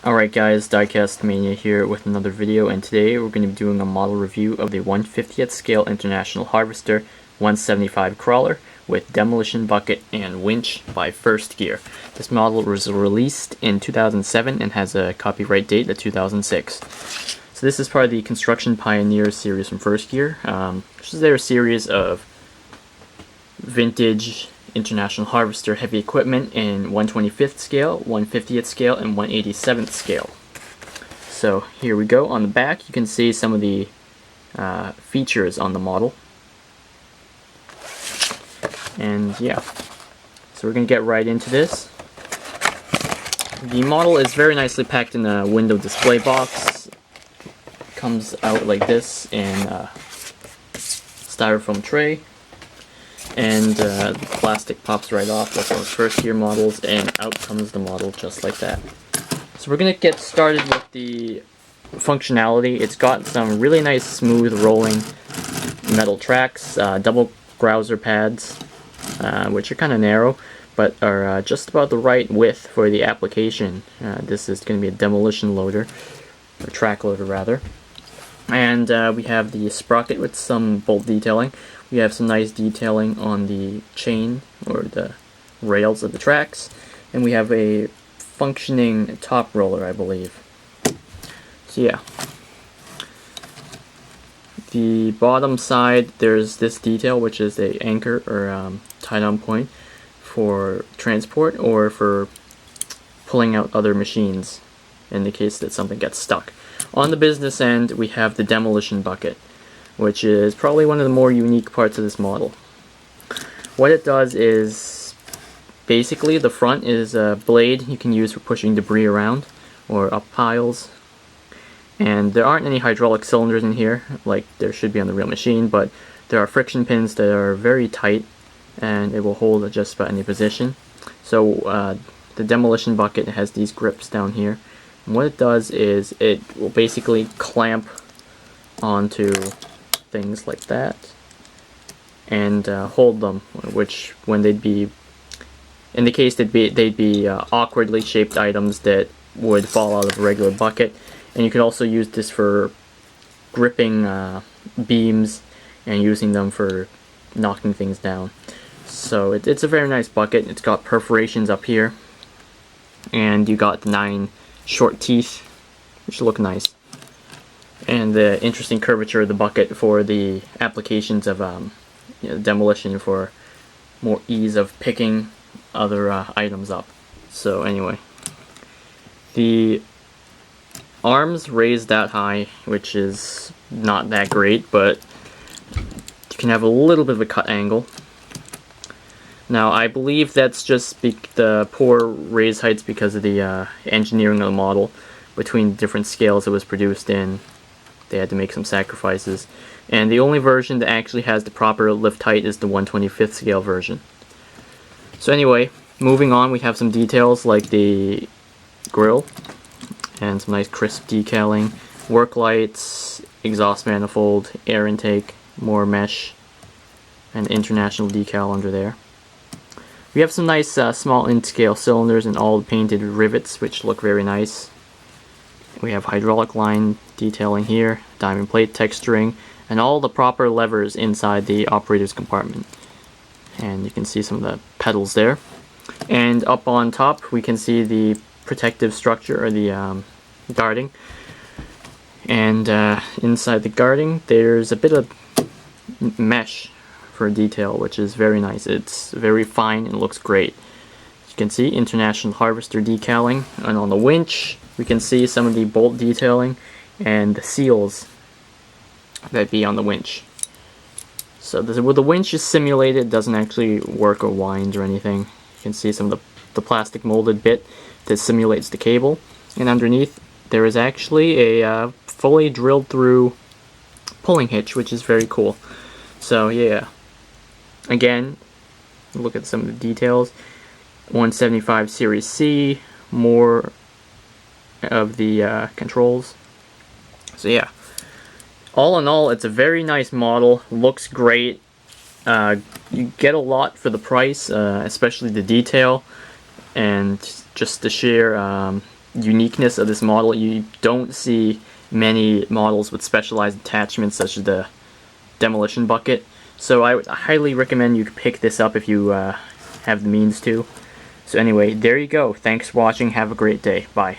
Alright guys, diecastmania here with another video, and today we're going to be doing a model review of the 1/50th scale International Harvester 175 crawler with Demolition bucket and winch by First Gear. This model was released in 2007 and has a copyright date of 2006. So this is part of the Construction Pioneers series from First Gear, which is their series of vintage International Harvester heavy equipment in 1/25th scale, 1/50th scale, and 1/87th scale. So here we go. On the back you can see some of the features on the model. And yeah, so we're going to get right into this. The model is very nicely packed in a window display box. It comes out like this in a styrofoam tray. And the plastic pops right off like those First Gear models, and out comes the model just like that. So we're going to get started with the functionality. It's got some really nice smooth rolling metal tracks, double grouser pads, which are kind of narrow, but are just about the right width for the application. This is going to be a demolition loader, or track loader rather. And we have the sprocket with some bolt detailing. We have some nice detailing on the chain, or the rails of the tracks. And we have a functioning top roller, I believe. So yeah. The bottom side, there's this detail, which is a anchor, or tie-down point for transport, or for pulling out other machines in the case that something gets stuck. On the business end, we have the Demolition bucket, which is probably one of the more unique parts of this model. What it does is, basically the front is a blade you can use for pushing debris around, or up piles. And there aren't any hydraulic cylinders in here, like there should be on the real machine, but there are friction pins that are very tight, and it will hold at just about any position. So the Demolition bucket has these grips down here. And what it does is it will basically clamp onto things like that and hold them, which when they'd be, in the case they'd be awkwardly shaped items that would fall out of a regular bucket. And you could also use this for gripping beams and using them for knocking things down. So it's a very nice bucket. It's got perforations up here, and you got 9 short teeth, which look nice, and the interesting curvature of the bucket for the applications of demolition, for more ease of picking other items up. So anyway, the arms raised that high, which is not that great, but you can have a little bit of a cut angle. Now I believe that's just the poor raise heights because of the engineering of the model. Between different scales it was produced in, they had to make some sacrifices. And the only version that actually has the proper lift height is the 1/25th scale version. So anyway, moving on, we have some details like the grill, and some nice crisp decaling, work lights, exhaust manifold, air intake, more mesh, and international decal under there. We have some nice small in-scale cylinders and all the painted rivets, which look very nice. We have hydraulic line detailing here, diamond plate texturing, and all the proper levers inside the operator's compartment. And you can see some of the pedals there. And up on top we can see the protective structure, or the guarding. And inside the guarding there's a bit of mesh for detail, which is very nice. It's very fine and looks great. You can see International Harvester decaling, and on the winch we can see some of the bolt detailing and the seals that be on the winch. So the winch is simulated, it doesn't actually work or wind or anything. You can see some of the plastic molded bit that simulates the cable, and underneath there is actually a fully drilled through pulling hitch, which is very cool. So yeah, again, look at some of the details. 175 Series C, more of the controls. So yeah, all in all, it's a very nice model, looks great. You get a lot for the price, especially the detail, and just the sheer uniqueness of this model. You don't see many models with specialized attachments such as the Demolition bucket. So I would highly recommend you pick this up if you have the means to. So anyway, there you go. Thanks for watching. Have a great day. Bye.